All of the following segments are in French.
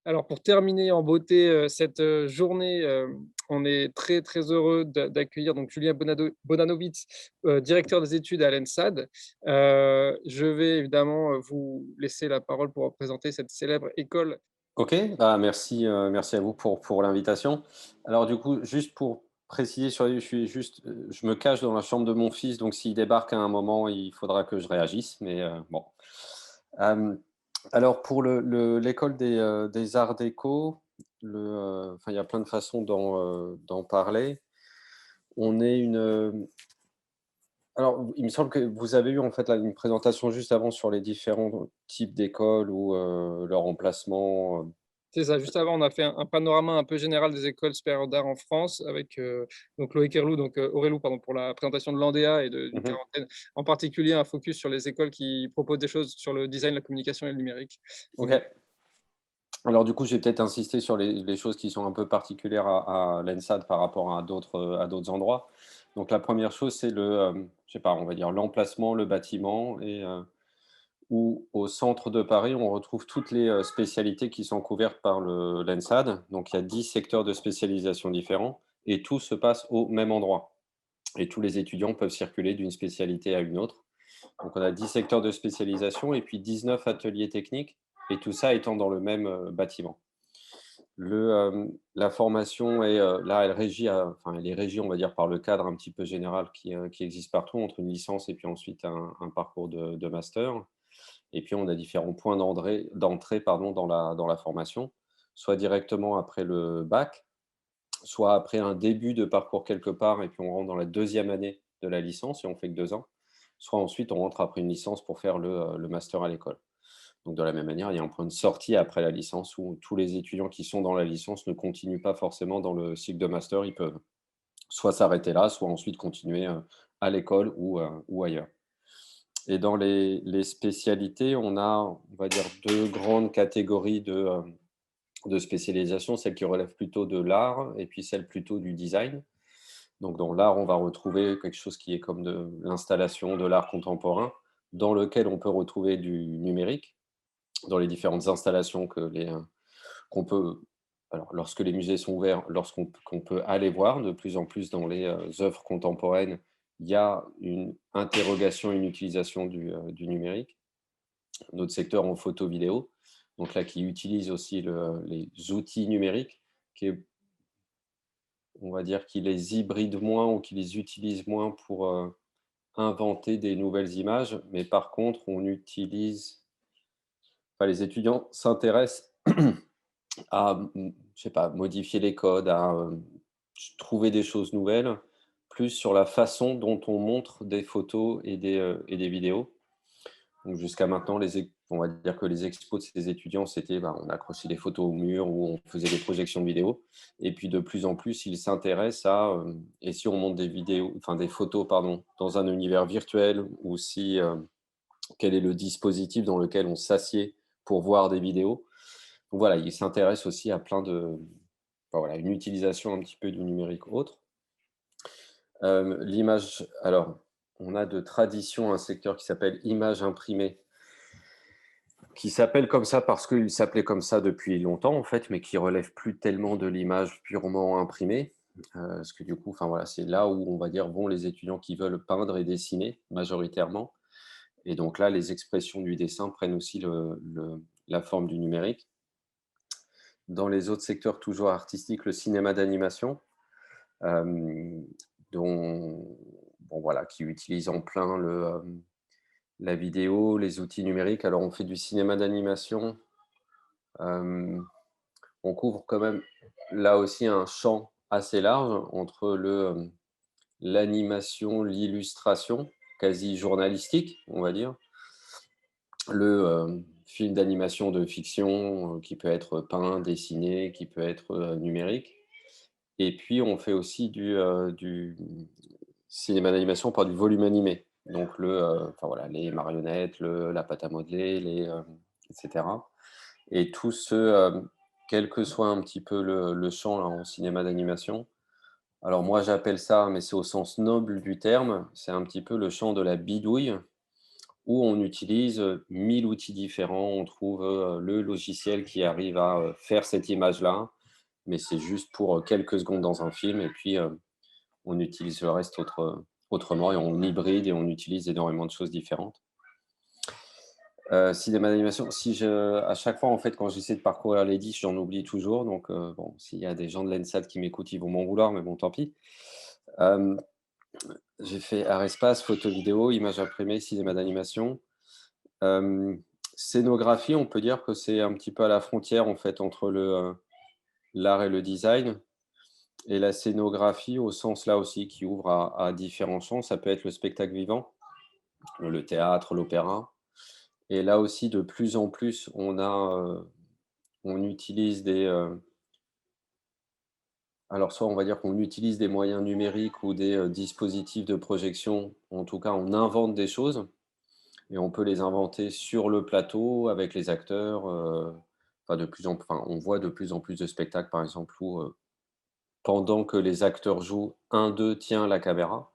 Alors pour terminer en beauté, cette, journée, on est très, très heureux d'accueillir donc Julien Bonanowitz, directeur des études à l'ENSAD. Je vais évidemment, vous laisser la parole pour présenter cette célèbre école. OK, bah, merci, merci à vous pour l'invitation. Alors du coup, juste pour préciser sur les je suis juste, je me cache dans la chambre de mon fils, donc s'il débarque à un moment, il faudra que je réagisse, mais bon. Hem, alors pour l'école des arts déco, enfin, il y a plein de façons d'en parler. On est alors il me semble que vous avez eu en fait là une présentation juste avant sur les différents types d'écoles ou leur emplacement, C'est ça, juste avant, on a fait un panorama un peu général des écoles supérieures d'art en France avec, donc Loïc Herlou, donc Aurélou pardon, pour la présentation de l'Andea et d'une Mmh. quarantaine. En particulier, un focus sur les écoles qui proposent des choses sur le design, la communication et le numérique. Donc voilà. OK. Alors du coup, je vais peut-être insister sur les choses qui sont un peu particulières à l'ENSAD par rapport à d'autres endroits. Donc la première chose, c'est je sais pas, on va dire l'emplacement, le bâtiment et où au centre de Paris, on retrouve toutes les, spécialités qui sont couvertes par l'ENSAD. Donc il y a 10 secteurs de spécialisation différents et tout se passe au même endroit et tous les étudiants peuvent circuler d'une spécialité à une autre. Donc on a 10 secteurs de spécialisation et puis 19 ateliers techniques et tout ça étant dans le même, bâtiment. La formation est, là, elle est régie, on va dire, par le cadre un petit peu général qui existe partout entre une licence et puis ensuite un parcours de master. Et puis on a différents points d'entrée, pardon, dans la formation, soit directement après le bac, soit après un début de parcours quelque part et puis on rentre dans la deuxième année de la licence et on fait que 2 ans, soit ensuite on rentre après une licence pour faire le master à l'école. Donc de la même manière, il y a un point de sortie après la licence où tous les étudiants qui sont dans la licence ne continuent pas forcément dans le cycle de master. Ils peuvent soit s'arrêter là, soit ensuite continuer, à l'école ou ailleurs. Et dans les spécialités, on va dire 2 grandes catégories de spécialisation, celles qui relèvent plutôt de l'art et puis celles plutôt du design. Donc dans l'art, on va retrouver quelque chose qui est comme de l'installation, de l'art contemporain, dans lequel on peut retrouver du numérique, dans les différentes installations qu'on peut alors lorsque les musées sont ouverts, qu'on peut aller voir de plus en plus dans les, œuvres contemporaines, il y a une interrogation, une utilisation du numérique. D'autres secteurs en photo vidéo, donc là qui utilisent aussi les outils numériques, qui est on va dire qui les hybrident moins ou qui les utilisent moins pour, inventer des nouvelles images. Mais par contre, les étudiants s'intéressent à, je sais pas, modifier les codes, à, trouver des choses nouvelles, plus sur la façon dont on montre des photos et des vidéos. Donc jusqu'à maintenant, on va dire que les expos de ces étudiants, c'était, bah, on accrochait des photos au mur ou on faisait des projections de vidéos et puis de plus en plus, ils s'intéressent et si on monte des photos, pardon, dans un univers virtuel ou si, quel est le dispositif dans lequel on s'assied pour voir des vidéos? Donc voilà, ils s'intéressent aussi à voilà, une utilisation un petit peu du numérique autre. L'image alors, on a de tradition un secteur qui s'appelle image imprimée, qui s'appelle comme ça parce qu'il s'appelait comme ça depuis longtemps en fait, mais qui relève plus tellement de l'image purement imprimée. Parce que du coup, enfin voilà, c'est là où on va dire vont les étudiants qui veulent peindre et dessiner majoritairement et donc là, les expressions du dessin prennent aussi la forme du numérique. Dans les autres secteurs toujours artistiques, le cinéma d'animation, hem, dont bon voilà, qui utilise en plein la vidéo, les outils numériques. Alors on fait du cinéma d'animation, hem, on couvre quand même là aussi un champ assez large entre l'animation, l'illustration, quasi journalistique, on va dire. Film d'animation de fiction, qui peut être peint, dessiné, qui peut être, numérique. Et puis on fait aussi du cinéma d'animation par du volume animé. Donc enfin voilà, les marionnettes, la pâte à modeler, et cetera. Et tout quel que soit un petit peu le champ là en cinéma d'animation. Alors moi j'appelle ça, mais c'est au sens noble du terme, c'est un petit peu le champ de la bidouille où on utilise 1000 outils différents. On trouve le logiciel qui arrive à faire cette image-là, mais c'est juste pour quelques secondes dans un film, et puis on utilise le reste autrement, et on hybride et on utilise énormément de choses différentes. Cinéma d'animation, si à chaque fois, en fait, quand j'essaie de parcourir les 10, j'en oublie toujours. Donc, bon, s'il y a des gens de l'ENSAD qui m'écoutent, ils vont m'en vouloir, mais bon, tant pis. Hem, j'ai fait art espace, photo vidéo, images imprimées, cinéma d'animation. Hem, scénographie, on peut dire que c'est un petit peu à la frontière, en fait, entre l'art et le design, et la scénographie au sens là aussi qui ouvre à différents champs. Ça peut être le spectacle vivant, le théâtre, l'opéra, et là aussi, de plus en plus, on utilise alors soit on va dire qu'on utilise des moyens numériques ou des, dispositifs de projection. En tout cas, on invente des choses, et on peut les inventer sur le plateau avec les acteurs, enfin, on voit de plus en plus de spectacles, par exemple, où, pendant que les acteurs jouent, un d'eux tient la caméra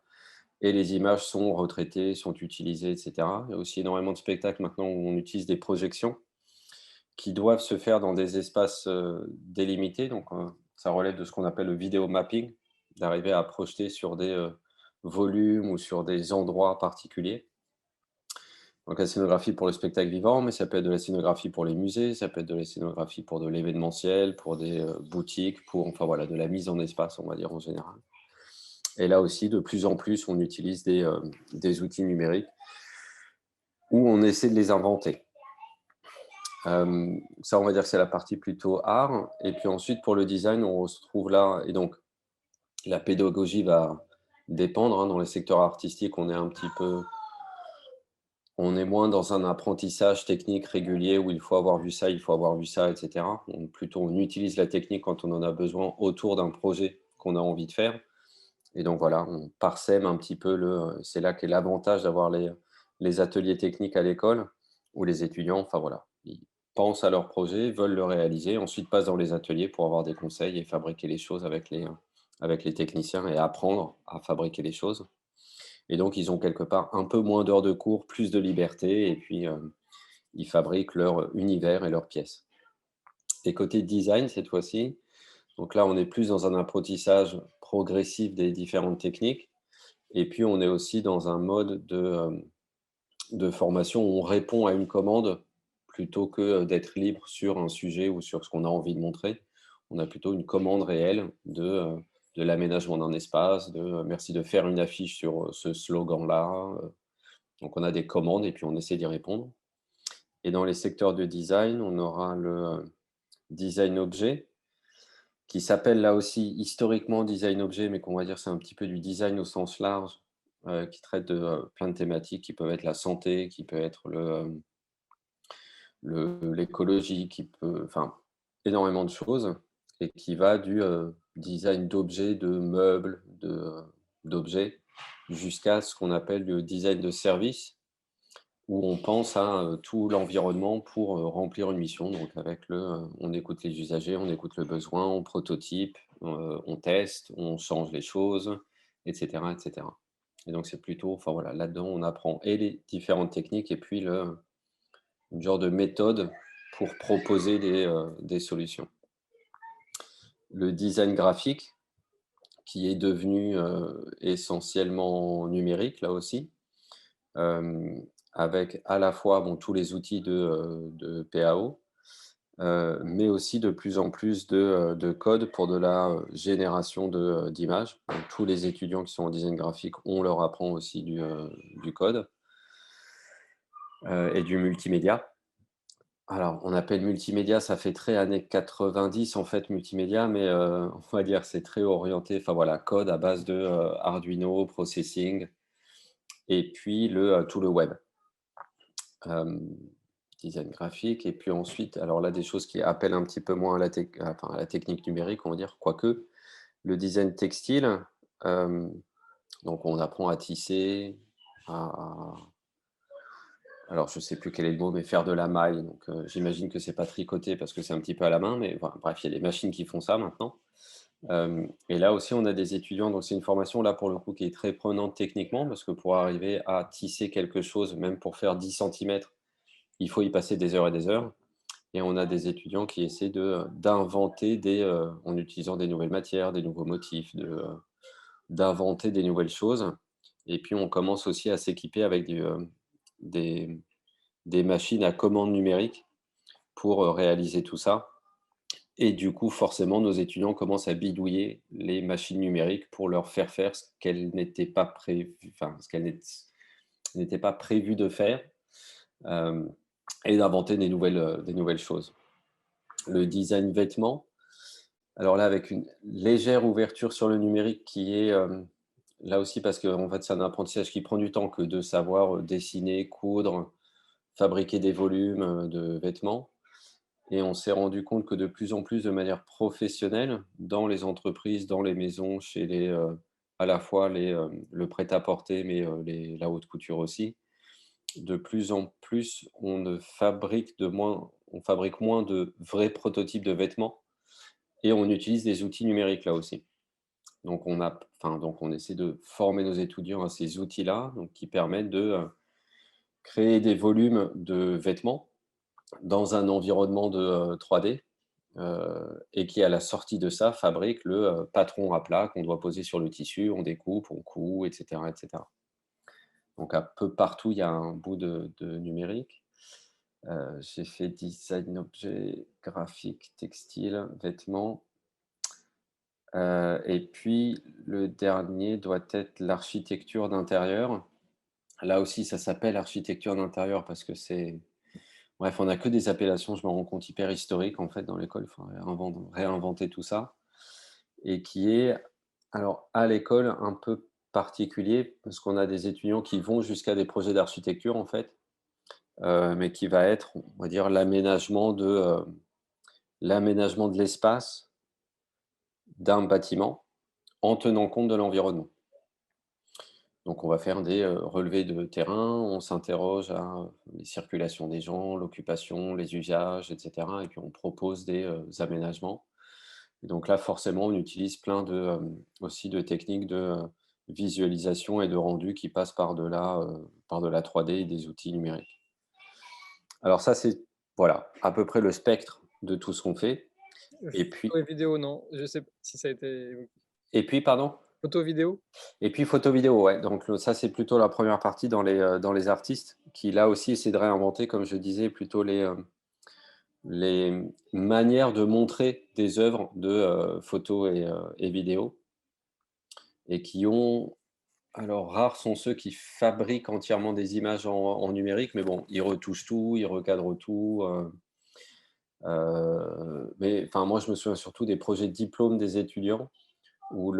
et les images sont retraitées, sont utilisées, et cetera. Il y a aussi énormément de spectacles maintenant où on utilise des projections qui doivent se faire dans des espaces, délimités. Donc, ça relève de ce qu'on appelle le vidéo mapping, d'arriver à projeter sur des, volumes ou sur des endroits particuliers. Donc la scénographie pour le spectacle vivant, mais ça peut être de la scénographie pour les musées, ça peut être de la scénographie pour de l'événementiel, pour des, boutiques, pour enfin voilà, de la mise en espace, on va dire en général. Et là aussi, de plus en plus, on utilise des outils numériques où on essaie de les inventer. Ça, on va dire que c'est la partie plutôt art. Et puis ensuite, pour le design, on se trouve là, et donc la pédagogie va dépendre, hein. Dans les secteurs artistiques, on est moins dans un apprentissage technique régulier où il faut avoir vu ça, il faut avoir vu ça, et cetera. On utilise la technique quand on en a besoin autour d'un projet qu'on a envie de faire. Et donc voilà, on parsème un petit peu c'est là qu'est l'avantage d'avoir les ateliers techniques à l'école, où les étudiants, enfin voilà, ils pensent à leur projet, veulent le réaliser, ensuite passent dans les ateliers pour avoir des conseils et fabriquer les choses avec les techniciens, et apprendre à fabriquer les choses. Et donc ils ont quelque part un peu moins d'heures de cours, plus de liberté, et puis, ils fabriquent leur univers et leurs pièces. Et côté design cette fois-ci, donc là on est plus dans un apprentissage progressif des différentes techniques. Et puis, on est aussi dans un mode de formation où on répond à une commande plutôt que, d'être libre sur un sujet ou sur ce qu'on a envie de montrer. On a plutôt une commande réelle de l'aménagement d'un espace, «Merci de faire une affiche sur, ce slogan-là», donc on a des commandes et puis on essaie d'y répondre. Et dans les secteurs de design, on aura le, design objet, qui s'appelle là aussi historiquement design objet, mais qu'on va dire c'est un petit peu du design au sens large, qui traite de, plein de thématiques qui peuvent être la santé, qui peut être l'écologie, qui peut enfin énormément de choses, et qui va du, design d'objets, de meubles, d'objets, jusqu'à ce qu'on appelle le design de service, où on pense à, tout l'environnement pour, remplir une mission. Donc avec on écoute les usagers, on écoute le besoin, on prototype, on teste, on change les choses, et cetera, et cetera. Et donc c'est plutôt enfin voilà, là-dedans, on apprend et les différentes techniques et puis une genre de méthode pour proposer des solutions. Le design graphique qui est devenu, essentiellement numérique là aussi. Avec à la fois, bon, tous les outils de PAO, mais aussi de plus en plus de code pour de la, génération d'images. Donc tous les étudiants qui sont en design graphique, on leur apprend aussi du code, et du multimédia. Alors, on appelle multimédia, ça fait très années 90 en fait, multimédia, mais, on va dire c'est très orienté, enfin voilà, code à base de, Arduino, processing, et puis tout le web. Hem, design graphique, et puis ensuite, alors là, des choses qui appellent un petit peu moins à la technique numérique, on va dire, quoique. Le design textile, hem, donc on apprend à tisser, à alors je sais plus quel est le mot, mais faire de la maille, donc j'imagine que c'est pas tricoter parce que c'est un petit peu à la main, mais voilà, bref, il y a des machines qui font ça maintenant. Et là aussi, on a des étudiants, donc c'est une formation là pour le coup qui est très prenante techniquement parce que pour arriver à tisser quelque chose, même pour faire 10 centimètres, il faut y passer des heures et des heures. Et on a des étudiants qui essaient d'inventer en utilisant des nouvelles matières, des nouveaux motifs, d'inventer des nouvelles choses. Et puis on commence aussi à s'équiper avec des des machines à commande numérique pour, réaliser tout ça. Et du coup, forcément, nos étudiants commencent à bidouiller les machines numériques pour leur faire ce qu'elles n'étaient pas prévues, enfin, ce qu'elles n'étaient pas prévues de faire, hem et d'inventer des nouvelles choses. Le design vêtements, alors là, avec une légère ouverture sur le numérique qui est, là aussi parce qu'en fait, c'est un apprentissage qui prend du temps que de savoir, dessiner, coudre, fabriquer des volumes, de vêtements. Et on s'est rendu compte que de plus en plus, de manière professionnelle, dans les entreprises, dans les maisons, chez à la fois le prêt-à-porter, mais la haute couture aussi, de plus en plus, on fabrique moins de vrais prototypes de vêtements et on utilise des outils numériques là aussi. Donc on essaie de former nos étudiants à ces outils-là, donc qui permettent de, créer des volumes de vêtements dans un environnement de, 3D, et qui, à la sortie de ça, fabrique le, patron à plat qu'on doit poser sur le tissu. On découpe, on coud, et cetera, et cetera. Donc un peu partout, il y a un bout de numérique. J'ai fait design objet, graphique, textile, vêtements, et puis le dernier doit être l'architecture d'intérieur. Là aussi, ça s'appelle architecture d'intérieur parce que c'est bref, on a que des appellations, je me rends compte, hyper historiques, en fait, dans l'école. Il faudrait réinventer tout ça et qui est, alors, à l'école, un peu particulier parce qu'on a des étudiants qui vont jusqu'à des projets d'architecture, en fait, mais qui va être, on va dire, l'aménagement de l'espace d'un bâtiment en tenant compte de l'environnement. Donc on va faire des, relevés de terrain, on s'interroge à, les circulations des gens, l'occupation, les usages et cetera et puis on propose des, aménagements. Et donc là, forcément, on utilise plein aussi de techniques de, visualisation et de rendu qui passent par de la 3D et des outils numériques. Alors ça, c'est voilà, à peu près le spectre de tout ce qu'on fait. Et Photo puis et vidéo, non? Je sais pas si ça a été évoqué. pardon? Photo, vidéo? Et puis photo vidéo, ouais, donc ça, c'est plutôt la première partie dans les artistes qui, là aussi, essaient de réinventer, comme je disais, plutôt les manières de montrer des œuvres de, photos et vidéos et qui ont alors rares sont ceux qui fabriquent entièrement des images en numérique, mais bon, ils retouchent tout, ils recadrent tout, mais enfin, moi, je me souviens surtout des projets de diplôme des étudiants où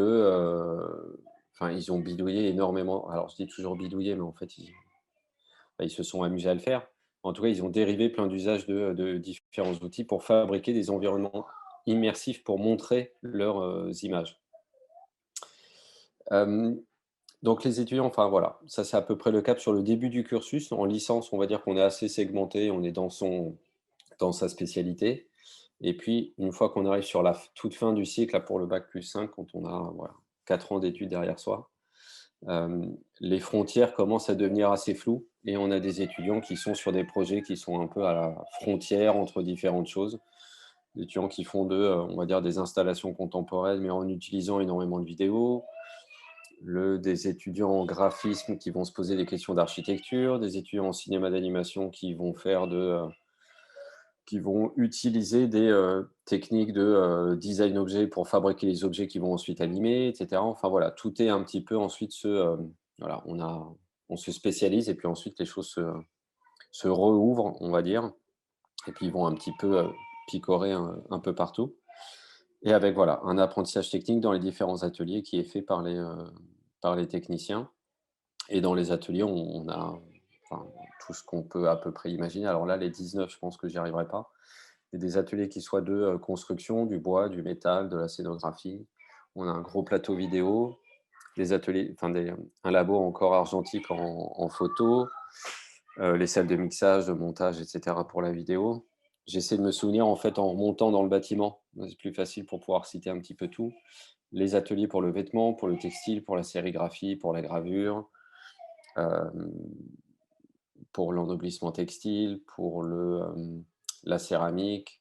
enfin, ils ont bidouillé énormément. Alors, je dis toujours bidouillé, mais en fait, ils se sont amusés à le faire. En tout cas, ils ont dérivé plein d'usages de différents outils pour fabriquer des environnements immersifs pour montrer leurs, images. Hem, donc les étudiants, enfin voilà, ça c'est à peu près le cap sur le début du cursus. En licence, on va dire qu'on est assez segmenté, on est dans sa spécialité. Et puis, une fois qu'on arrive sur la toute fin du cycle, là, pour le bac plus 5, quand on a voilà, 4 ans d'études derrière soi, les frontières commencent à devenir assez floues et on a des étudiants qui sont sur des projets qui sont un peu à la frontière entre différentes choses. Des étudiants qui font on va dire, des installations contemporaines, mais en utilisant énormément de vidéos. Des étudiants en graphisme qui vont se poser des questions d'architecture, des étudiants en cinéma d'animation qui vont utiliser des, techniques de, design objet pour fabriquer les objets qui vont ensuite animer et cetera. Enfin voilà, tout est un petit peu ensuite voilà, on se spécialise et puis ensuite les choses se rouvrent, on va dire et puis ils vont un petit peu, picorer un peu partout et avec voilà, un apprentissage technique dans les différents ateliers qui est fait par les techniciens et dans les ateliers, on a enfin, tout ce qu'on peut à peu près imaginer. Alors là, les 19, je pense que j'y arriverai pas. Et des ateliers qui soient de, construction, du bois, du métal, de la scénographie. On a un gros plateau vidéo, des ateliers, enfin un labo encore argentique en photo, les salles de mixage, de montage et cetera pour la vidéo. j'essaie de me souvenir en fait en montant dans le bâtiment. C'est plus facile pour pouvoir citer un petit peu tout. Les ateliers pour le vêtement, pour le textile, pour la sérigraphie, pour la gravure, hem, pour l'ennoblissement textile, pour la céramique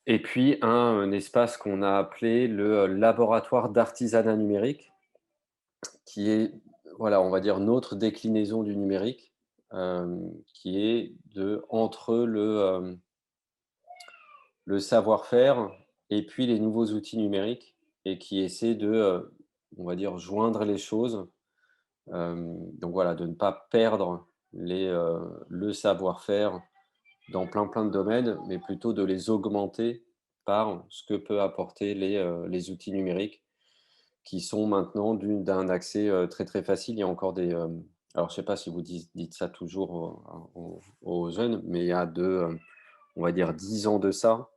et puis un espace qu'on a appelé le laboratoire d'artisanat numérique qui est, voilà, on va dire notre déclinaison du numérique, qui est entre le savoir-faire et puis les nouveaux outils numériques et qui essaie on va dire, joindre les choses. Donc voilà, de ne pas perdre le savoir-faire dans plein de domaines, mais plutôt de les augmenter par ce que peut apporter les outils numériques qui sont maintenant d'un accès, très facile. Il y a encore alors je ne sais pas si vous dites ça toujours aux jeunes, mais il y a on va dire 10 ans de ça,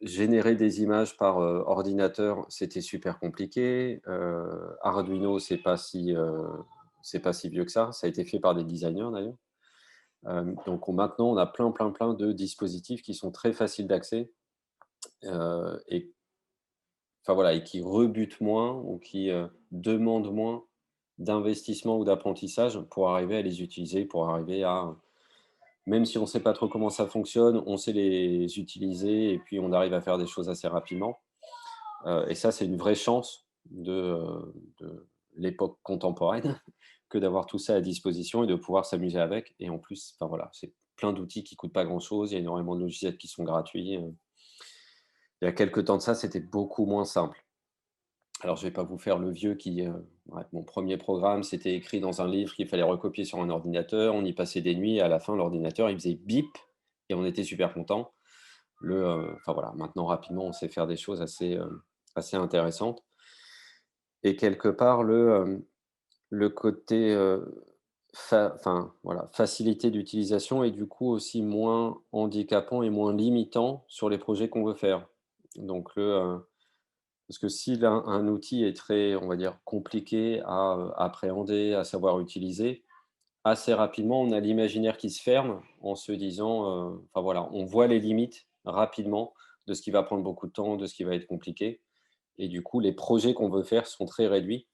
générer des images par, ordinateur, c'était super compliqué. Arduino, c'est pas si vieux que ça. Ça a été fait par des designers d'ailleurs. Donc maintenant, on a plein de dispositifs qui sont très faciles d'accès, et enfin voilà et qui rebutent moins ou qui, demandent moins d'investissement ou d'apprentissage pour arriver à les utiliser, pour arriver à même si on ne sait pas trop comment ça fonctionne, on sait les utiliser et puis on arrive à faire des choses assez rapidement. Et ça, c'est une vraie chance de l'époque contemporaine que d'avoir tout ça à disposition et de pouvoir s'amuser avec et en plus, enfin voilà, c'est plein d'outils qui coûtent pas grand chose. Il y a énormément de logiciels qui sont gratuits, il y a quelque temps de ça, c'était beaucoup moins simple. Alors, je vais pas vous faire le vieux ouais, mon premier programme, c'était écrit dans un livre qu'il fallait recopier sur un ordinateur. On y passait des nuits et à la fin, l'ordinateur, il faisait bip et on était super contents. Enfin voilà, maintenant rapidement, on sait faire des choses assez intéressantes et quelque part le côté, enfin voilà, facilité d'utilisation et du coup aussi moins handicapant et moins limitant sur les projets qu'on veut faire. Donc parce que si un outil est très, on va dire, compliqué à, appréhender, à savoir utiliser, assez rapidement, on a l'imaginaire qui se ferme en se disant, enfin voilà, on voit les limites rapidement de ce qui va prendre beaucoup de temps, de ce qui va être compliqué et du coup, les projets qu'on veut faire sont très réduits.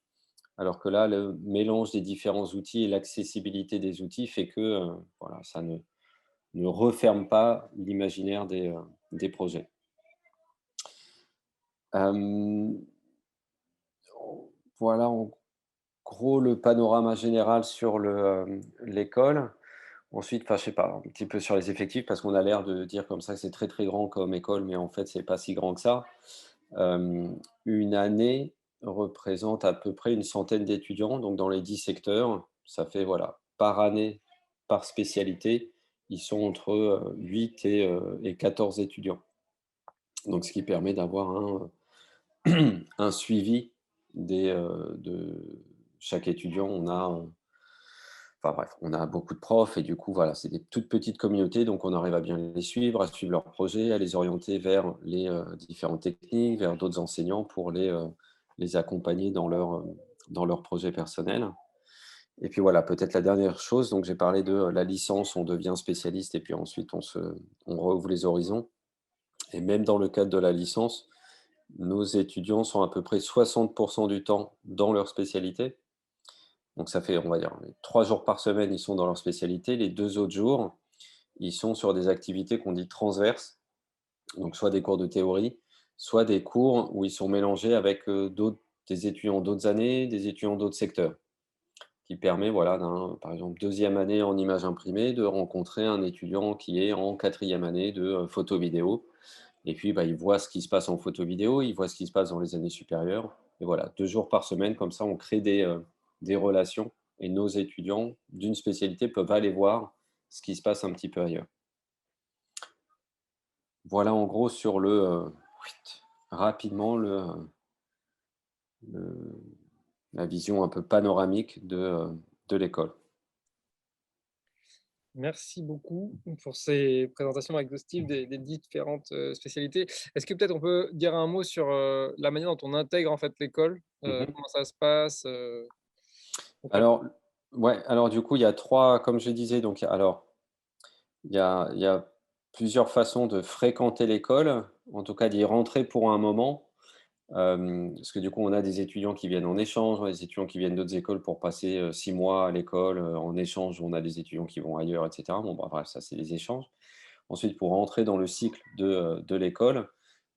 Alors que là, le mélange des différents outils et l'accessibilité des outils fait que, voilà, ça ne referme pas l'imaginaire des projets. Hem, voilà en gros le panorama général sur l'école. Ensuite, enfin, je sais pas, un petit peu sur les effectifs parce qu'on a l'air de dire comme ça que c'est très grand comme école, mais en fait, c'est pas si grand que ça. Une année représente à peu près une centaine d'étudiants, donc dans les 10 secteurs, ça fait voilà, par année, par spécialité, ils sont entre, 8 et 14 étudiants. Donc ce qui permet d'avoir un suivi de chaque étudiant. Enfin bref, on a beaucoup de profs et du coup, voilà, c'est des toutes petites communautés, donc on arrive à bien les suivre, à suivre leurs projets, à les orienter vers les, différentes techniques, vers d'autres enseignants pour les accompagner dans leurs projets personnels. Et puis voilà, peut-être la dernière chose, donc j'ai parlé de la licence, on devient spécialiste et puis ensuite on rouvre les horizons et même dans le cadre de la licence, nos étudiants sont à peu près 60 du temps dans leur spécialité. Donc ça fait, on va dire, 3 jours par semaine, ils sont dans leur spécialité. Les 2 autres jours, ils sont sur des activités qu'on dit transverses, donc soit des cours de théorie, soit des cours où ils sont mélangés avec, des étudiants d'autres années, des étudiants d'autres secteurs. Qui permet, voilà, par exemple, deuxième année en images imprimées, de rencontrer un étudiant qui est en quatrième année de, photo vidéo et puis, bah, il voit ce qui se passe en photo vidéo, il voit ce qui se passe dans les années supérieures et voilà, 2 jours par semaine, comme ça, on crée des relations et nos étudiants d'une spécialité peuvent aller voir ce qui se passe un petit peu ailleurs. Voilà en gros sur rapidement le la vision un peu panoramique de l'école. Merci beaucoup pour ces présentations exhaustives des différentes, spécialités. Est-ce que peut-être on peut dire un mot sur, la manière dont on intègre en fait l'école? Mmh. Comment ça se passe, concrètement? Alors ouais, alors du coup, il y a 3, comme je disais, donc alors Il y a plusieurs façons de fréquenter l'école, en tout cas d'y rentrer pour un moment. Parce que du coup, on a des étudiants qui viennent en échange, on a des étudiants qui viennent d'autres écoles pour passer, 6 mois à l'école, en échange, on a des étudiants qui vont ailleurs et cetera. Bon, bah, bref, ça, c'est des échanges. Ensuite, pour rentrer dans le cycle de l'école,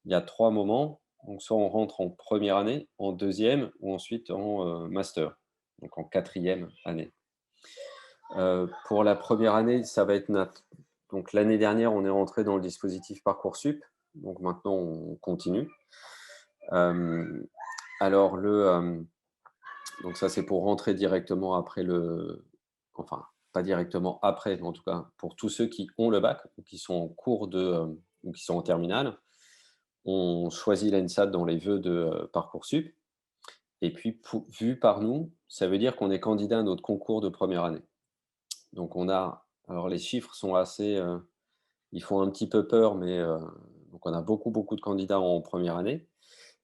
il y a 3 moments. Donc soit on rentre en première année, en deuxième ou ensuite en, master, donc en quatrième année. Pour la première année, ça va être nat donc l'année dernière, on est rentré dans le dispositif Parcoursup, donc maintenant on continue. Hem, alors donc ça, c'est pour rentrer directement après enfin, pas directement après, mais en tout cas pour tous ceux qui ont le bac ou qui sont en cours ou qui sont en terminale. On choisit l'ENSAD dans les vœux de, Parcoursup et puis vu par nous, ça veut dire qu'on est candidat à notre concours de première année. Donc on a alors les chiffres sont assez, ils font un petit peu peur, mais donc on a beaucoup, beaucoup de candidats en première année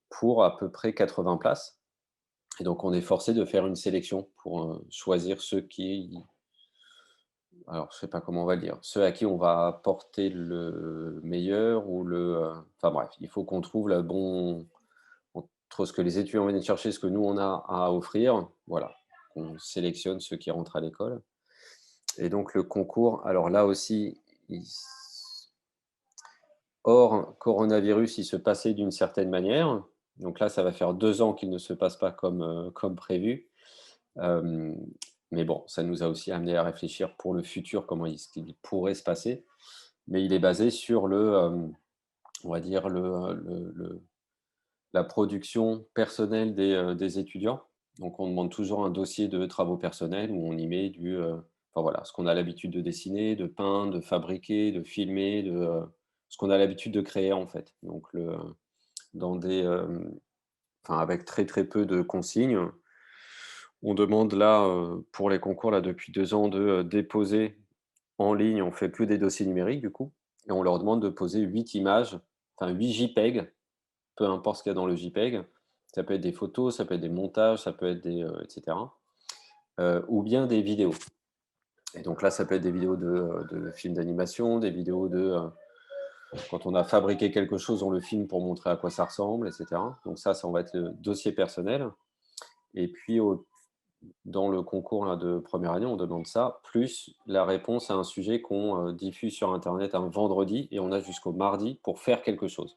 pour à peu près 80 places et donc on est forcé de faire une sélection pour, choisir ceux qui alors je sais pas comment on va le dire, ceux à qui on va apporter le meilleur ou enfin bref, il faut qu'on trouve le bon entre ce que les étudiants viennent chercher, ce que nous on a à offrir, voilà, on sélectionne ceux qui rentrent à l'école et donc le concours, alors là aussi, il hors coronavirus, il se passait d'une certaine manière. Donc là, ça va faire 2 ans qu'il ne se passe pas comme prévu. Hem, mais bon, ça nous a aussi amené à réfléchir pour le futur, comment ce qu'il pourrait se passer. Mais il est basé sur on va dire la production personnelle des étudiants. Donc on demande toujours un dossier de travaux personnels où on y met enfin voilà, ce qu'on a l'habitude de dessiner, de peindre, de fabriquer, de filmer, ce qu'on a l'habitude de créer en fait. Donc dans enfin avec très, très peu de consignes. On demande là, pour les concours là depuis 2 ans de, déposer en ligne, on fait que des dossiers numériques du coup et on leur demande de poser 8 images, enfin 8 JPEG, peu importe ce qu'il y a dans le JPEG. Ça peut être des photos, ça peut être des montages, ça peut être et cetera, ou bien des vidéos et donc là, ça peut être des vidéos de films d'animation, des vidéos quand on a fabriqué quelque chose, on le filme pour montrer à quoi ça ressemble et cetera. Donc ça, on va être le dossier personnel et puis dans le concours là de première année, on demande ça, plus la réponse à un sujet qu'on, diffuse sur internet un vendredi et on a jusqu'au mardi pour faire quelque chose.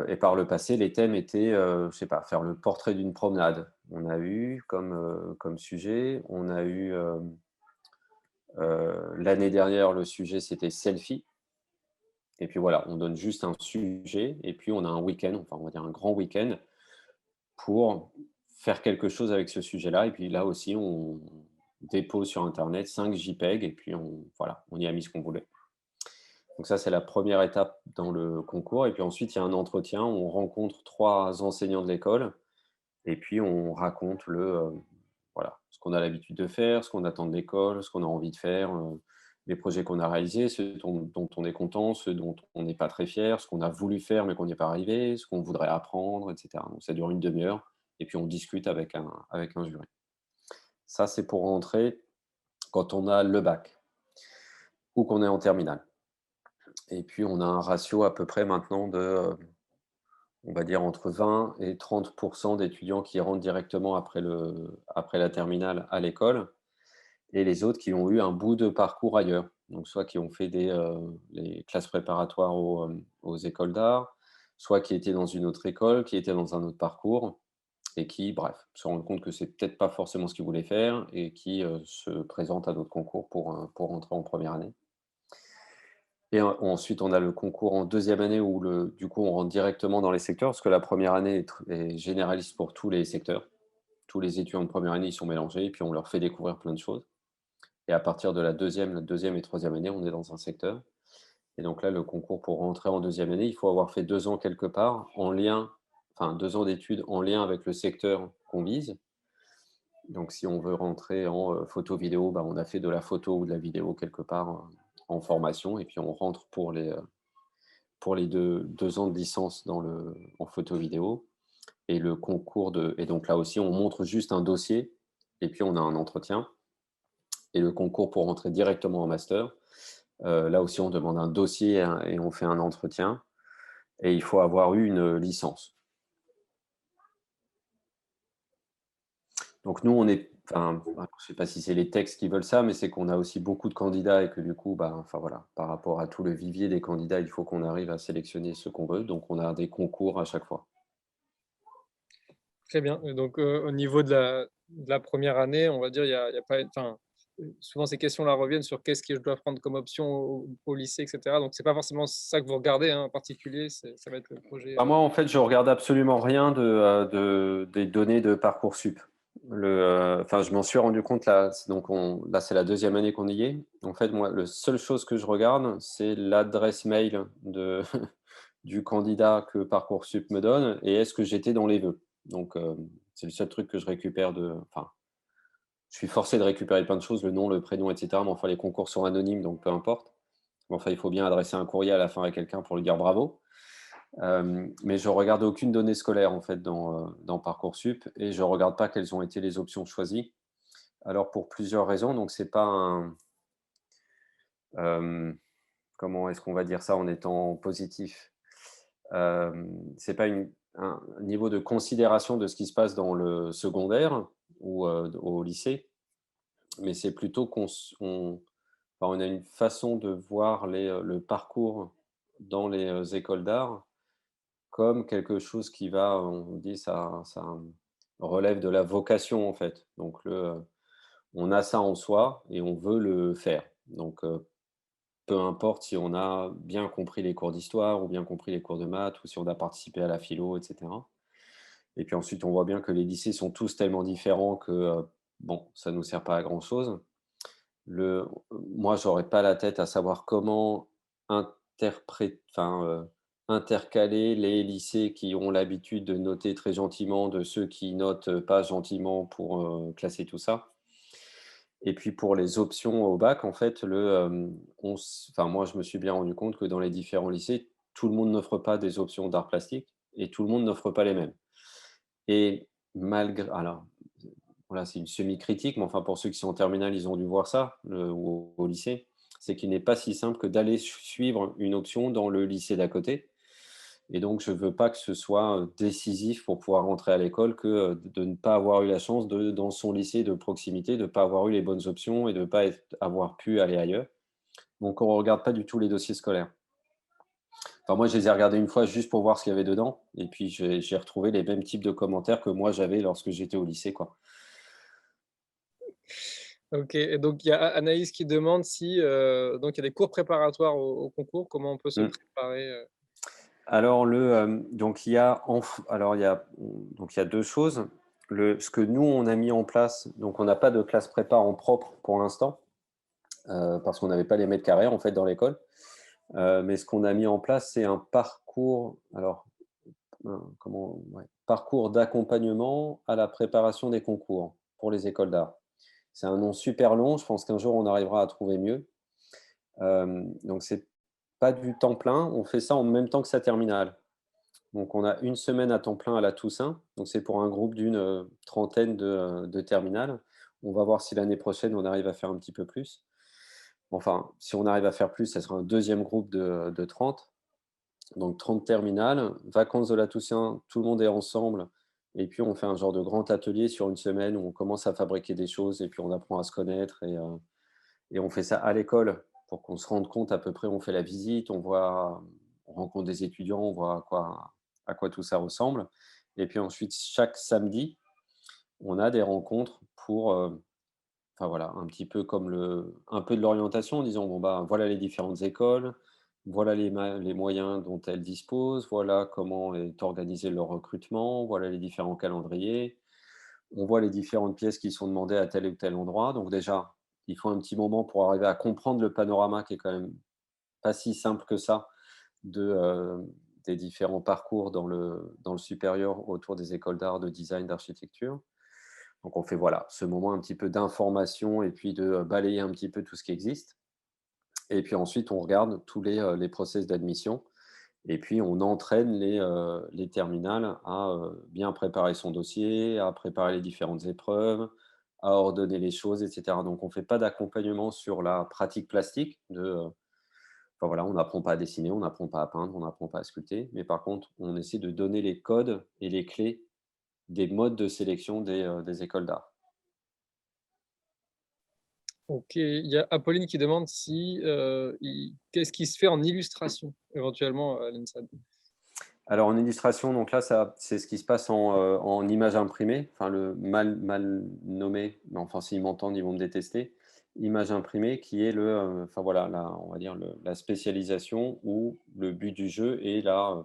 Et par le passé, les thèmes étaient, je sais pas, faire le portrait d'une promenade. On a eu comme sujet, on a eu, l'année dernière, le sujet c'était selfie et puis voilà, on donne juste un sujet et puis on a un week-end, enfin on va dire un grand week-end pour faire quelque chose avec ce sujet-là et puis là aussi on dépose sur internet 5 JPEG et puis voilà, on y a mis ce qu'on voulait. Donc ça, c'est la première étape dans le concours et puis ensuite il y a un entretien où on rencontre 3 enseignants de l'école et puis on raconte voilà, ce qu'on a l'habitude de faire, ce qu'on attend de l'école, ce qu'on a envie de faire, les projets qu'on a réalisés, ceux dont on est content, ceux dont on n'est pas très fier, ce qu'on a voulu faire mais qu'on n'y est pas arrivé, ce qu'on voudrait apprendre et cetera. Donc ça dure une demi heure et puis on discute avec un jury. Ça, c'est pour rentrer quand on a le bac ou qu'on est en terminale et puis on a un ratio à peu près maintenant on va dire entre 20 et 30 d'étudiants qui rentrent directement après la terminale à l'école et les autres qui ont eu un bout de parcours ailleurs. Donc soit qui ont fait les classes préparatoires aux écoles d'art, soit qui étaient dans une autre école, qui étaient dans un autre parcours et qui, bref, se rendent compte que c'est peut-être pas forcément ce qu'ils voulaient faire et qui, se présentent à d'autres concours pour rentrer en première année. Et ensuite, on a le concours en deuxième année où du coup, on rentre directement dans les secteurs parce que la première année est généraliste pour tous les secteurs. Tous les étudiants de première année, ils sont mélangés et puis on leur fait découvrir plein de choses. Et à partir de la deuxième et troisième année, on est dans un secteur. Et donc là, le concours pour rentrer en deuxième année, il faut avoir fait 2 ans quelque part en lien, enfin 2 ans d'études en lien avec le secteur qu'on vise. Donc si on veut rentrer en, photo vidéo, bah, on a fait de la photo ou de la vidéo quelque part, en formation et puis on rentre pour les 2 ans de licence en photo vidéo et le concours et donc là aussi, on montre juste un dossier et puis on a un entretien et le concours pour rentrer directement en master. Là aussi, on demande un dossier, hein, et on fait un entretien et il faut avoir eu une licence. Donc nous, on est enfin, je ne sais pas si c'est les textes qui veulent ça, mais c'est qu'on a aussi beaucoup de candidats et que du coup, bah, enfin voilà, par rapport à tout le vivier des candidats, il faut qu'on arrive à sélectionner ceux qu'on veut. Donc on a des concours à chaque fois. Très bien. Et donc, au niveau de la première année, on va dire, il y a pas enfin, souvent ces questions-là reviennent sur qu'est-ce que je dois prendre comme option au lycée et cetera. Donc c'est pas forcément ça que vous regardez, hein, en particulier, ça va être le projet, Bah, moi, en fait, je regarde absolument rien des données de Parcoursup. Enfin, je m'en suis rendu compte là, là, c'est la deuxième année qu'on y est. En fait, moi, la seule chose que je regarde, c'est l'adresse mail du candidat que Parcoursup me donne et est-ce que j'étais dans les vœux. Donc, c'est le seul truc que je récupère enfin, je suis forcé de récupérer plein de choses, le nom, le prénom, etc. Mais enfin, les concours sont anonymes, donc peu importe. Mais enfin, il faut bien adresser un courrier à la fin à quelqu'un pour lui dire bravo. Mais je regarde aucune donnée scolaire en fait dans Parcoursup et je regarde pas quelles ont été les options choisies. Alors pour plusieurs raisons, donc c'est pas hem, comment est-ce qu'on va dire ça en étant positif? C'est pas un niveau de considération de ce qui se passe dans le secondaire ou au lycée, mais c'est plutôt enfin, on a une façon de voir le parcours dans les, écoles d'art comme quelque chose qui va, on dit ça relève de la vocation en fait. Donc on a ça en soi et on veut le faire. Donc peu importe si on a bien compris les cours d'histoire ou bien compris les cours de maths ou si on a participé à la philo et cetera. Et puis ensuite, on voit bien que les lycées sont tous tellement différents que, bon, ça nous sert pas à grand chose. Moi, j'aurais pas la tête à savoir comment intercaler les lycées qui ont l'habitude de noter très gentiment de ceux qui notent pas gentiment pour, classer tout ça. Et puis pour les options au bac, en fait, enfin moi, je me suis bien rendu compte que dans les différents lycées, tout le monde n'offre pas des options d'art plastique et tout le monde n'offre pas les mêmes. Et malgré alors voilà, c'est une semi-critique, mais enfin pour ceux qui sont en terminale, ils ont dû voir ça, ou au lycée. C'est qu'il n'est pas si simple que d'aller suivre une option dans le lycée d'à côté. Et donc, je ne veux pas que ce soit décisif pour pouvoir rentrer à l'école que de ne pas avoir eu la chance dans son lycée de proximité, de ne pas avoir eu les bonnes options et de ne pas avoir pu aller ailleurs. Donc, on ne regarde pas du tout les dossiers scolaires. Enfin, moi, je les ai regardés une fois juste pour voir ce qu'il y avait dedans. Et puis, j'ai retrouvé les mêmes types de commentaires que moi, j'avais lorsque j'étais au lycée, quoi. OK. Et donc il y a Anaïs qui demande si, donc il y a des cours préparatoires au concours, comment on peut se Mmh. préparer, Alors donc il y a 2 choses. Ce que nous, on a mis en place, donc on n'a pas de classe prépa en propre pour l'instant, parce qu'on n'avait pas les mètres carrés, en fait, dans l'école. Mais ce qu'on a mis en place, c'est un parcours parcours d'accompagnement à la préparation des concours pour les écoles d'art. C'est un nom super long, je pense qu'un jour on arrivera à trouver mieux. Donc c'est pas du temps plein, on fait ça en même temps que sa terminale. Donc on a une semaine à temps plein à la Toussaint, donc c'est pour un groupe d'une, trentaine de terminales. On va voir si l'année prochaine on arrive à faire un petit peu plus. Enfin, si on arrive à faire plus, ça sera un deuxième groupe de 30. Donc 30 terminales, vacances de la Toussaint, tout le monde est ensemble et puis on fait un genre de grand atelier sur une semaine où on commence à fabriquer des choses et puis on apprend à se connaître et on fait ça à l'école pour qu'on se rende compte à peu près, on fait la visite, on rencontre des étudiants, on voit à quoi tout ça ressemble. Et puis ensuite, chaque samedi, on a des rencontres pour, enfin voilà, un petit peu comme un peu de l'orientation en disant: «Bon, bah, voilà les différentes écoles, voilà les moyens dont elles disposent, voilà comment est organisé leur recrutement, voilà les différents calendriers. On voit les différentes pièces qui sont demandées à tel ou tel endroit». Donc déjà, il faut un petit moment pour arriver à comprendre le panorama qui est quand même pas si simple que ça des différents parcours dans le supérieur autour des écoles d'art, de design, d'architecture. Donc on fait voilà, ce moment un petit peu d'information et puis de balayer un petit peu tout ce qui existe. Et puis ensuite, on regarde tous les process d'admission et puis on entraîne les terminales à bien préparer son dossier, à préparer les différentes épreuves, à ordonner les choses, et cetera. Donc on ne fait pas d'accompagnement sur la pratique plastique enfin voilà, on n'apprend pas à dessiner, on n'apprend pas à peindre, on n'apprend pas à sculpter, mais par contre, on essaie de donner les codes et les clés des modes de sélection des écoles d'art. OK, il y a Apolline qui demande si, qu'est-ce qui se fait en illustration éventuellement à l'ENSAD? Alors en illustration, donc là, ça c'est ce qui se passe en image imprimée, enfin le mal nommé, mais enfin s'ils m'entendent, ils vont me détester. Image imprimée qui est enfin voilà, on va dire la spécialisation où le but du jeu est la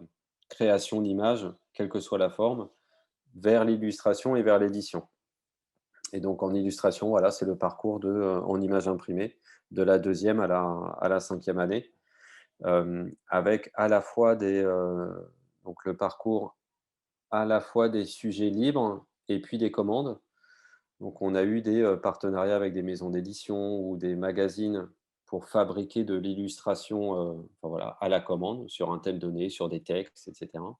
création d'images, quelle que soit la forme, vers l'illustration et vers l'édition. Et donc en illustration, voilà, c'est le parcours en image imprimée, de la deuxième à la cinquième année, avec à la fois donc le parcours à la fois des sujets libres et puis des commandes. Donc on a eu des partenariats avec des maisons d'édition ou des magazines pour fabriquer de l'illustration, enfin voilà, à la commande, sur un thème donné, sur des textes, et cetera.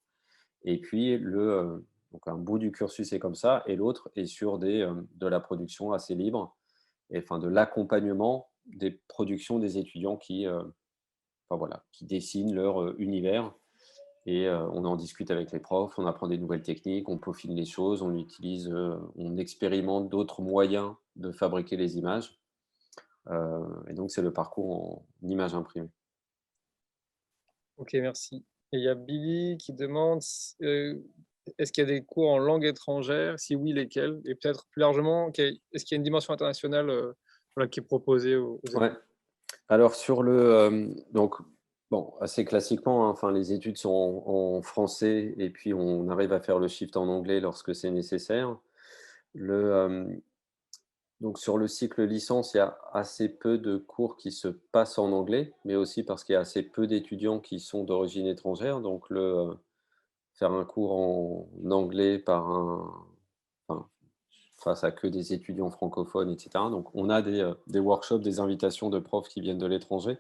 Et puis donc un bout du cursus est comme ça et l'autre est sur de la production assez libre et enfin de l'accompagnement des productions des étudiants enfin voilà, qui dessinent leur univers et on en discute avec les profs, on apprend des nouvelles techniques, on peaufine les choses, on expérimente d'autres moyens de fabriquer les images, et donc c'est le parcours en images imprimées. OK, merci. Et il y a Billy qui demande est-ce qu'il y a des cours en langue étrangère? Si oui, lesquels? Et peut-être plus largement, est-ce qu'il y a une dimension internationale, voilà, qui est proposée aux étudiants? Ouais, alors donc bon, assez classiquement, hein, enfin les études sont en français et puis on arrive à faire le shift en anglais lorsque c'est nécessaire. Le, hem Donc sur le cycle licence, il y a assez peu de cours qui se passent en anglais, mais aussi parce qu'il y a assez peu d'étudiants qui sont d'origine étrangère. Donc faire un cours en anglais enfin, face à que des étudiants francophones, et cetera. Donc on a des workshops, des invitations de profs qui viennent de l'étranger.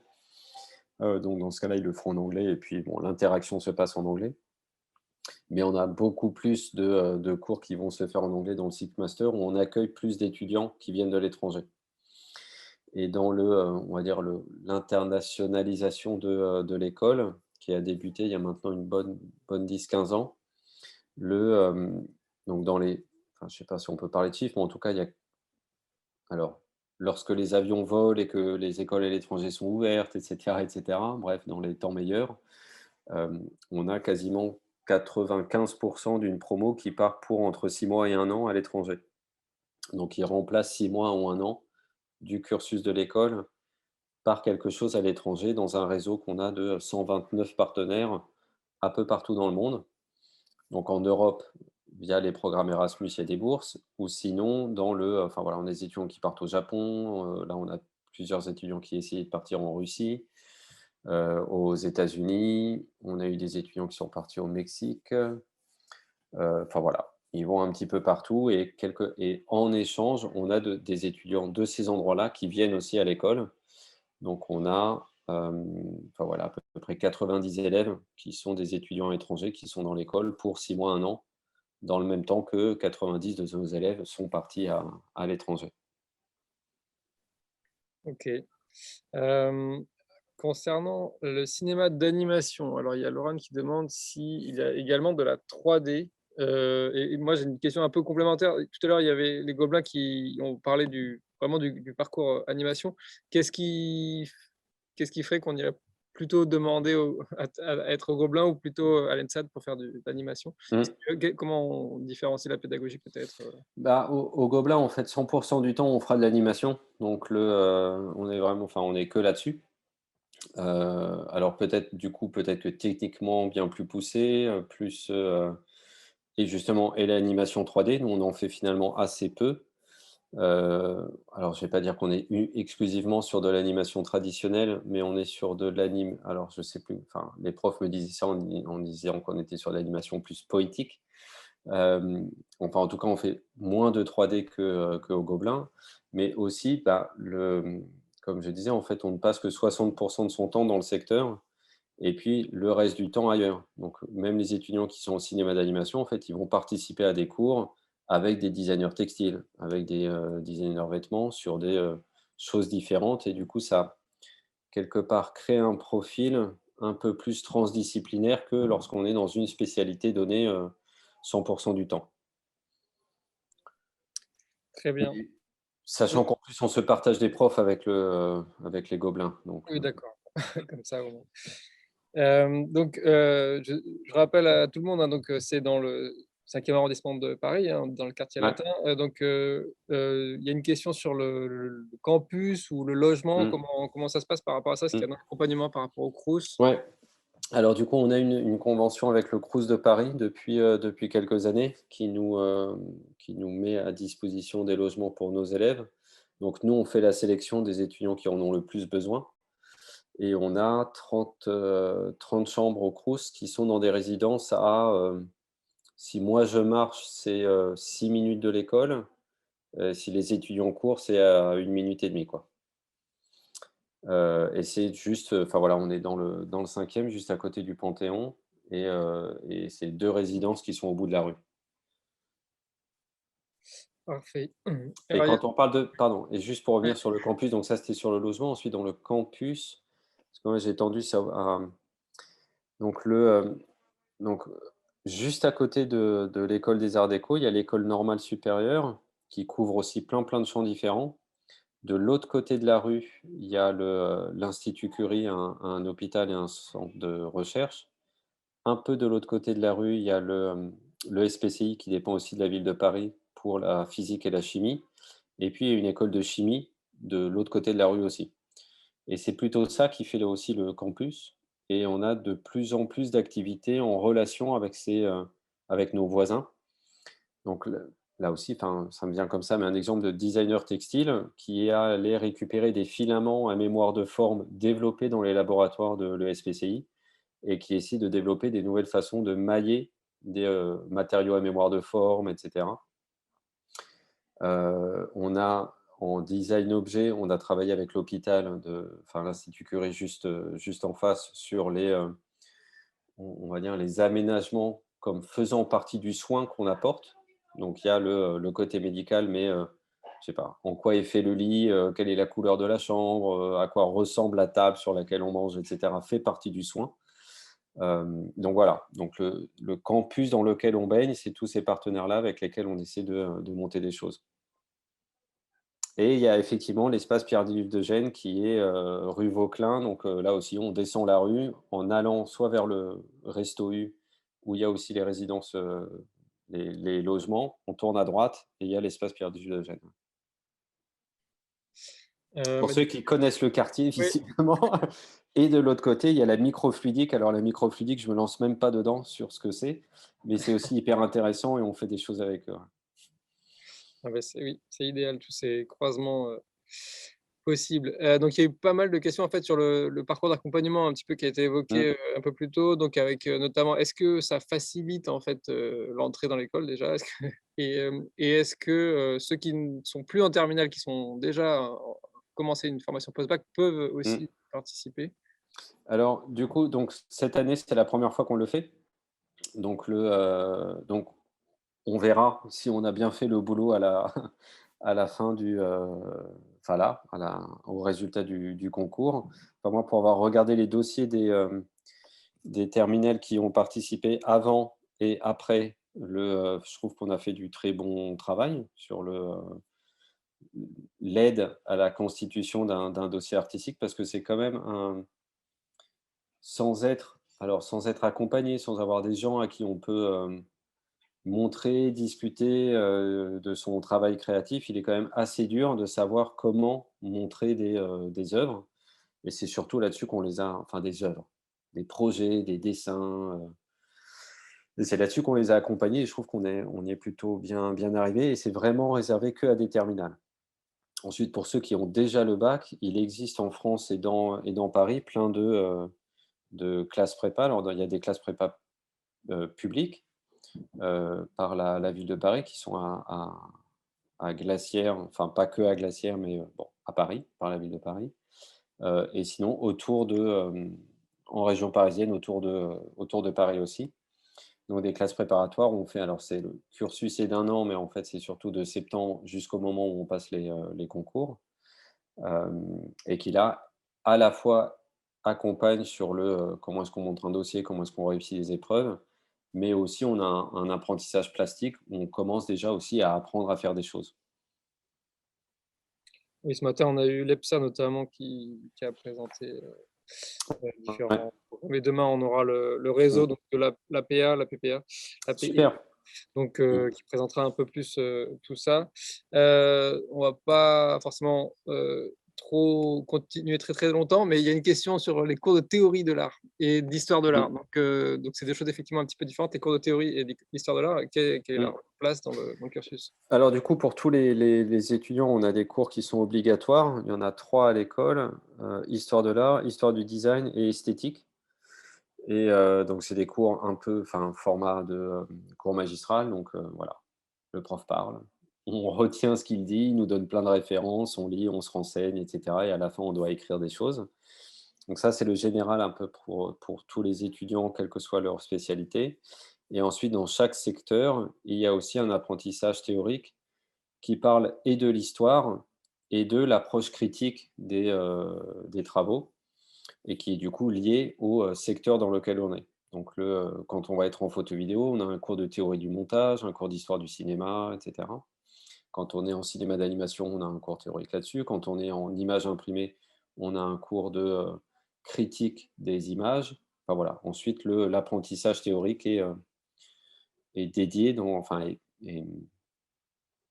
Donc dans ce cas-là, ils le feront en anglais et puis bon, l'interaction se passe en anglais. Mais on a beaucoup plus de cours qui vont se faire en anglais dans le cycle master où on accueille plus d'étudiants qui viennent de l'étranger. Et dans on va dire l'internationalisation de l'école, qui a débuté il y a maintenant une bonne 10-15 ans, le, hem, donc enfin, je ne sais pas si on peut parler de chiffres, mais en tout cas, alors, lorsque les avions volent et que les écoles à l'étranger sont ouvertes, et cetera, bref, dans les temps meilleurs, on a quasiment 95 d'une promo qui part pour entre 6 mois et 1 an à l'étranger. Donc ils remplacent 6 mois ou 1 an du cursus de l'école par quelque chose à l'étranger dans un réseau qu'on a de 129 partenaires un peu partout dans le monde. Donc en Europe, via les programmes Erasmus, il y a des bourses ou sinon enfin voilà, on a des étudiants qui partent au Japon, là on a plusieurs étudiants qui essayaient de partir en Russie, aux États-Unis, on a eu des étudiants qui sont partis au Mexique, enfin voilà, ils vont un petit peu partout et en échange, on a des étudiants de ces endroits-là qui viennent aussi à l'école. Donc on a, enfin voilà, à peu près 90 élèves qui sont des étudiants étrangers qui sont dans l'école pour 6 mois, 1 an, dans le même temps que 90 de nos élèves sont partis à l'étranger. OK. Hem, Concernant le cinéma d'animation, alors il y a Laurent qui demande s'il y a également de la 3D, et moi j'ai une question un peu complémentaire. Tout à l'heure, il y avait les Gobelins qui ont parlé vraiment du parcours, animation. Qu'est-ce qui qu'est-ce qui ferait qu'on irait plutôt demander à être au Gobelins ou plutôt à l'ENSAD pour faire de l'animation? Mmh. Comment on différencie la pédagogie peut-être, Bah, au Gobelin, en fait, 100 du temps, on fera de l'animation. Donc on est vraiment enfin, on est que là-dessus. Alors peut-être que techniquement bien plus poussé, et justement et l'animation 3D, nous on en fait finalement assez peu. Alors je vais pas dire qu'on est u exclusivement sur de l'animation traditionnelle, mais on est sur de alors je sais plus, enfin les profs me disaient ça en disant qu'on était sur de l'animation plus poétique. Enfin en tout cas on fait moins de 3D qu'au Gobelin, mais aussi, bah, comme je disais en fait on ne passe que 60 de son temps dans le secteur et puis le reste du temps ailleurs. Donc même les étudiants qui sont en cinéma d'animation, en fait, ils vont participer à des cours avec des designers textiles, avec des designers vêtements sur des choses différentes. Et du coup, ça, quelque part, crée un profil un peu plus transdisciplinaire que lorsqu'on est dans une spécialité donnée 100% du temps. Très bien. Et sachant qu'en plus, on se partage des profs avec les gobelins. Donc, Oui, d'accord. Comme ça, au moins. Donc, je rappelle à tout le monde, hein, donc, c'est dans le 5e arrondissement de Paris, hein, dans le quartier ouais. latin. Donc, il y a une question sur le campus ou le logement. Mmh. Comment ça se passe par rapport à ça? Est-ce qu'il y a Mmh. un accompagnement par rapport au Crous? Ouais. Alors du coup, on a une convention avec le Crous de Paris depuis quelques années qui nous met à disposition des logements pour nos élèves. Donc nous, on fait la sélection des étudiants qui en ont le plus besoin et on a 30 chambres au Crous qui sont dans des résidences si moi je marche, c'est 6 minutes de l'école, si les étudiants courent, c'est à 1 minute et demie, quoi. Et c'est juste, enfin voilà, on est dans le 5e, juste à côté du Panthéon et c'est 2 résidences qui sont au bout de la rue. Parfait. Et Alors, il y a quand on parle de pardon, et juste pour ouais, revenir sur le campus, donc ça, c'était sur le logement. Ensuite, dans le campus, parce que moi, j'ai tendu ça à donc donc juste à côté de l'école des arts déco, il y a l'école normale supérieure qui couvre aussi plein de champs différents. De l'autre côté de la rue, il y a l'Institut Curie, un hôpital et un centre de recherche. Un peu de l'autre côté de la rue, il y a le SPCI qui dépend aussi de la ville de Paris pour la physique et la chimie. Et puis il y a une école de chimie de l'autre côté de la rue aussi. Et c'est plutôt ça qui fait aussi le campus. Et on a de plus en plus d'activités en relation avec nos voisins. Donc là aussi, enfin, ça me vient comme ça, mais un exemple de designer textile qui est allé récupérer des filaments à mémoire de forme développés dans les laboratoires de l'ESPCI et qui essaie de développer des nouvelles façons de mailler des matériaux à mémoire de forme, etc. On a en design objet, on a travaillé avec enfin l'Institut Curie juste en face sur on va dire les aménagements comme faisant partie du soin qu'on apporte. Donc il y a le côté médical, mais je sais pas, en quoi est fait le lit, quelle est la couleur de la chambre, à quoi ressemble la table sur laquelle on mange, etc., fait partie du soin. Donc voilà, donc le campus dans lequel on baigne, c'est tous ces partenaires-là avec lesquels on essaie de monter des choses. Et il y a effectivement l'espace Pierre-Yves de Gênes qui est rue Vauquelin. Donc là aussi, on descend la rue en allant soit vers le Resto U, où il y a aussi les résidences, les logements. On tourne à droite et il y a l'espace Pierre-Yves de Gênes. Pour mais ceux qui connaissent le quartier, oui. visiblement. Et de l'autre côté, il y a la microfluidique. Alors la microfluidique, je me lance même pas dedans sur ce que c'est, mais c'est aussi hyper intéressant et on fait des choses avec eux. Ah bah, oui, c'est idéal, tous ces croisements, possibles. Donc il y a eu pas mal de questions, en fait, sur le parcours d'accompagnement un petit peu qui a été Mmh, évoqué, un peu plus tôt, donc avec, notamment est-ce que ça facilite, en fait, l'entrée dans l'école déjà? Est-ce que et est-ce que, ceux qui ne sont plus en terminale, qui sont déjà commencé une formation post-bac peuvent mmh. aussi participer? Alors du coup, donc cette année, c'était la première fois qu'on le fait. Donc on verra si on a bien fait le boulot à la fin enfin là, au résultat du concours. Enfin moi, pour avoir regardé les dossiers des terminales qui ont participé avant et après je trouve qu'on a fait du très bon travail sur l'aide à la constitution d'un dossier artistique parce que c'est quand même sans être accompagné, sans avoir des gens à qui on peut, montrer, discuter, de son travail créatif, il est quand même assez dur de savoir comment montrer des œuvres et c'est surtout là-dessus qu'on les a enfin des œuvres, des projets, des dessins, et c'est là-dessus qu'on les a accompagnés et je trouve qu'on y est plutôt bien arrivé et c'est vraiment réservé qu'à des terminales. Ensuite, pour ceux qui ont déjà le bac, il existe en France et dans Paris plein de classes prépa. Alors, il y a des classes prépa, publiques, par la ville de Paris qui sont à Glacière, enfin pas que à Glacière, mais bon, à Paris, par la ville de Paris. Et sinon en région parisienne, autour de Paris aussi. Donc des classes préparatoires où on fait, alors c'est le cursus est d'1 an, mais en fait, c'est surtout de septembre jusqu'au moment où on passe les concours. Et qui là, à la fois accompagne sur comment est-ce qu'on montre un dossier, comment est-ce qu'on réussit les épreuves, mais aussi on a un apprentissage plastique où on commence déjà aussi à apprendre à faire des choses. Oui, ce matin, on a eu l'EPSA notamment qui a présenté, Ouais, différents programmes et demain, on aura le réseau mmh, donc de l'APA, la PPA, l'API super. donc Mmh. qui présentera un peu plus, tout ça. On va pas forcément, trop continuer très, très longtemps, mais il y a une question sur les cours de théorie de l'art et d'histoire de l'art. Mmh. Donc c'est des choses effectivement un petit peu différentes, les cours de théorie et d'histoire de l'art. Quelle est Mmh. leur place dans le cursus? Alors du coup, pour tous les étudiants, on a des cours qui sont obligatoires. Il y en a 3 à l'école, histoire de l'art, histoire du design et esthétique. Et donc c'est des cours un peu, enfin, format cours magistral, donc voilà, le prof parle, on retient ce qu'il dit, il nous donne plein de références, on lit, on se renseigne et cetera, et à la fin, on doit écrire des choses. Donc ça, c'est le général un peu pour tous les étudiants, quelle que soit leur spécialité. Et ensuite, dans chaque secteur, il y a aussi un apprentissage théorique qui parle et de l'histoire et de l'approche critique des travaux, et qui est du coup lié au secteur dans lequel on est. Donc quand on va être en photo vidéo, on a un cours de théorie du montage, un cours d'histoire du cinéma, et cetera. Quand on est en cinéma d'animation, on a un cours théorique là-dessus. Quand on est en image imprimée, on a un cours de critique des images. Enfin voilà. Ensuite, l'apprentissage théorique est dédié, enfin,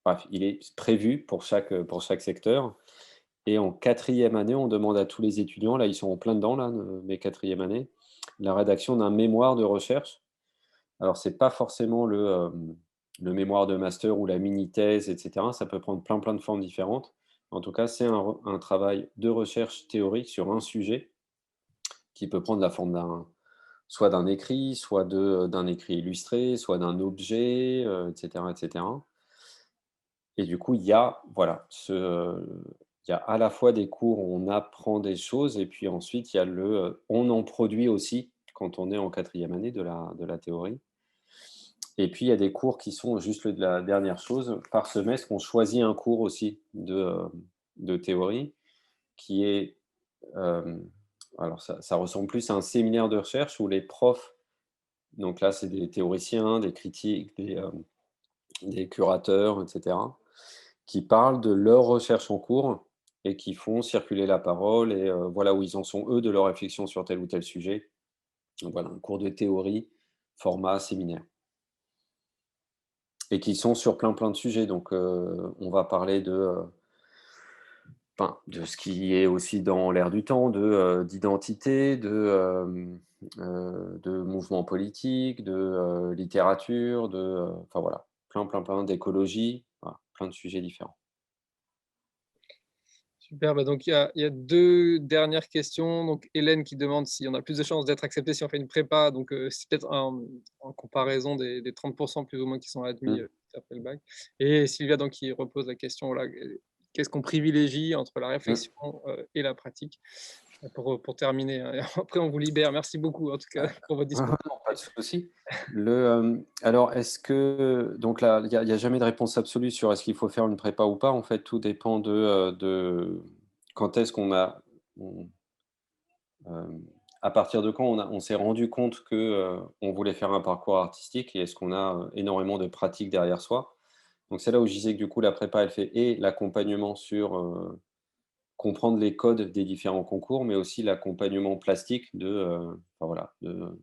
bref, il est prévu pour chaque secteur. Et en quatrième année, on demande à tous les étudiants, là, ils sont en plein dedans, là, mes quatrième années, la rédaction d'un mémoire de recherche. Alors, c'est pas forcément le mémoire de master ou la mini-thèse, et cetera. Ça peut prendre plein, plein de formes différentes. En tout cas, c'est un travail de recherche théorique sur un sujet qui peut prendre la forme soit d'un écrit, soit d'un écrit illustré, soit d'un objet, et cetera, et cetera. Et du coup, il y a, voilà, il y a à la fois des cours où on apprend des choses, et puis ensuite il y a on en produit aussi quand on est en quatrième année de la théorie. Et puis il y a des cours qui sont juste la dernière chose. Par semestre, on choisit un cours aussi de théorie qui est, hem, alors ça ressemble plus à un séminaire de recherche où les profs, donc là, c'est des théoriciens, des critiques, des curateurs, et cetera, qui parlent de leur recherche en cours et qui font circuler la parole, et voilà où ils en sont, eux, de leur réflexion sur tel ou tel sujet. Donc voilà, un cours de théorie, format séminaire, et qui sont sur plein, plein de sujets. Donc on va parler enfin, de ce qui est aussi dans l'air du temps, d'identité, de mouvements politiques, littérature, enfin voilà, plein, plein, plein d'écologie, voilà, plein de sujets différents. Super, bah, donc il y a 2 dernières questions. Donc Hélène qui demande si on a plus de chances d'être accepté si on fait une prépa, donc c'est peut-être en comparaison des 30 plus ou moins qui sont admis, Mmh. après le bac. Et Sylvia donc qui repose la question, voilà, qu'est-ce qu'on privilégie entre la Mmh. réflexion, et la pratique? Pour terminer, hein, et après on vous libère. Merci beaucoup en tout cas pour votre Ouais, ouais, disponibilité. non, pas de souci. Alors, est-ce que donc là, il y a jamais de réponse absolue sur est-ce qu'il faut faire une prépa ou pas. En fait, tout dépend de quand est-ce qu'on a on, à partir de quand on s'est rendu compte que, on voulait faire un parcours artistique, et est-ce qu'on a, énormément de pratique derrière soi. Donc c'est là où je disais que du coup la prépa, elle fait et l'accompagnement sur, comprendre les codes des différents concours, mais aussi l'accompagnement plastique enfin voilà, de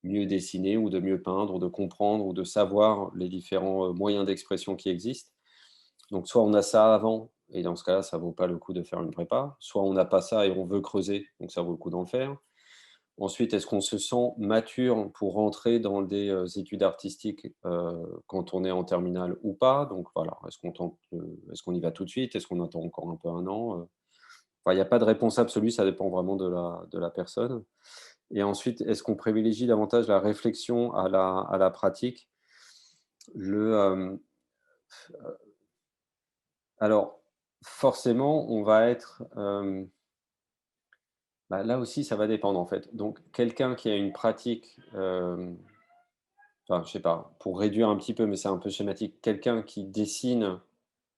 mieux dessiner ou de mieux peindre ou de comprendre ou de savoir les différents, moyens d'expression qui existent. Donc soit on a ça avant, et dans ce cas-là, ça vaut pas le coup de faire une prépa, soit on n'a pas ça et on veut creuser, donc ça vaut le coup d'en faire. Ensuite, est-ce qu'on se sent mature pour rentrer dans des, études artistiques, quand on est en terminale ou pas? Donc voilà, est-ce qu'on y va tout de suite? Est-ce qu'on attend encore un peu 1 an? Enfin, il y a pas de réponse absolue, ça dépend vraiment de la personne. Et ensuite, est-ce qu'on privilégie davantage la réflexion à la pratique? Le, hem, alors forcément, on va être, bah, là aussi, ça va dépendre en fait. Donc quelqu'un qui a une pratique, enfin, je sais pas, pour réduire un petit peu, mais c'est un peu schématique, quelqu'un qui dessine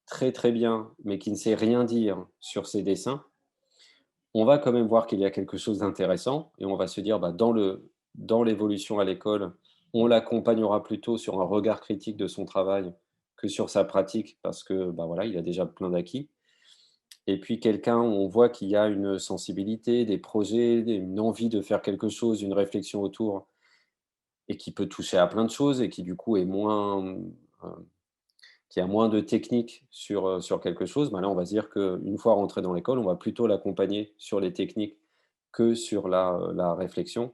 très, très bien, mais qui ne sait rien dire sur ses dessins, on va quand même voir qu'il y a quelque chose d'intéressant et on va se dire, bah, dans l'évolution à l'école, on l'accompagnera plutôt sur un regard critique de son travail que sur sa pratique parce que, bah, voilà, il a déjà plein d'acquis. Et puis quelqu'un où on voit qu'il y a une sensibilité, des projets, une envie de faire quelque chose, une réflexion autour et qui peut toucher à plein de choses et qui du coup est moins, qui a moins de technique sur quelque chose, bah, là, on va se dire qu'une fois rentré dans l'école, on va plutôt l'accompagner sur les techniques que sur la réflexion.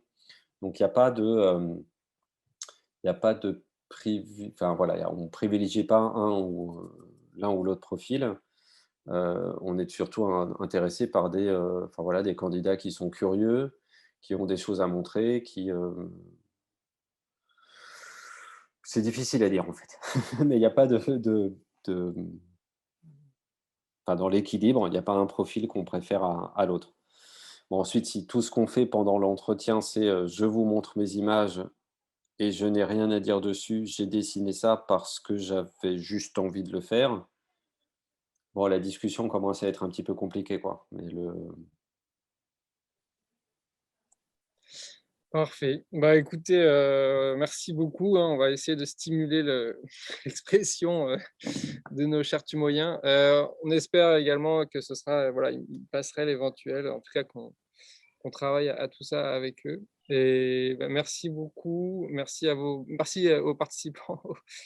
Donc il y a pas de enfin voilà, on privilégie pas un ou l'un ou l'autre profil. On est surtout intéressé par enfin voilà, des candidats qui sont curieux, qui ont des choses à montrer, c'est difficile à dire en fait. Mais il y a pas de enfin dans l'équilibre, il y a pas un profil qu'on préfère à l'autre. Bon ensuite, si tout ce qu'on fait pendant l'entretien, c'est, je vous montre mes images et je n'ai rien à dire dessus, j'ai dessiné ça parce que j'avais juste envie de le faire. Bon, la discussion commence à être un petit peu compliquée, quoi. Mais Parfait. Bah, écoutez, merci beaucoup, hein. On va essayer de stimuler l'expression, de nos chers Tumoyens. On espère également que ce sera, voilà, une passerelle éventuelle, en tout cas qu'on travaille à tout ça avec eux et bah, merci beaucoup. Merci, aux participants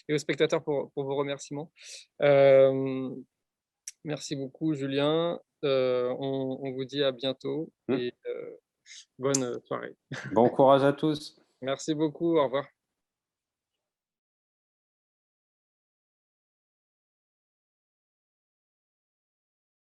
et aux spectateurs pour vos remerciements. Hem, Merci beaucoup Julien. On vous dit à bientôt mmh, et bonne soirée. bon courage à tous. Merci beaucoup, au revoir.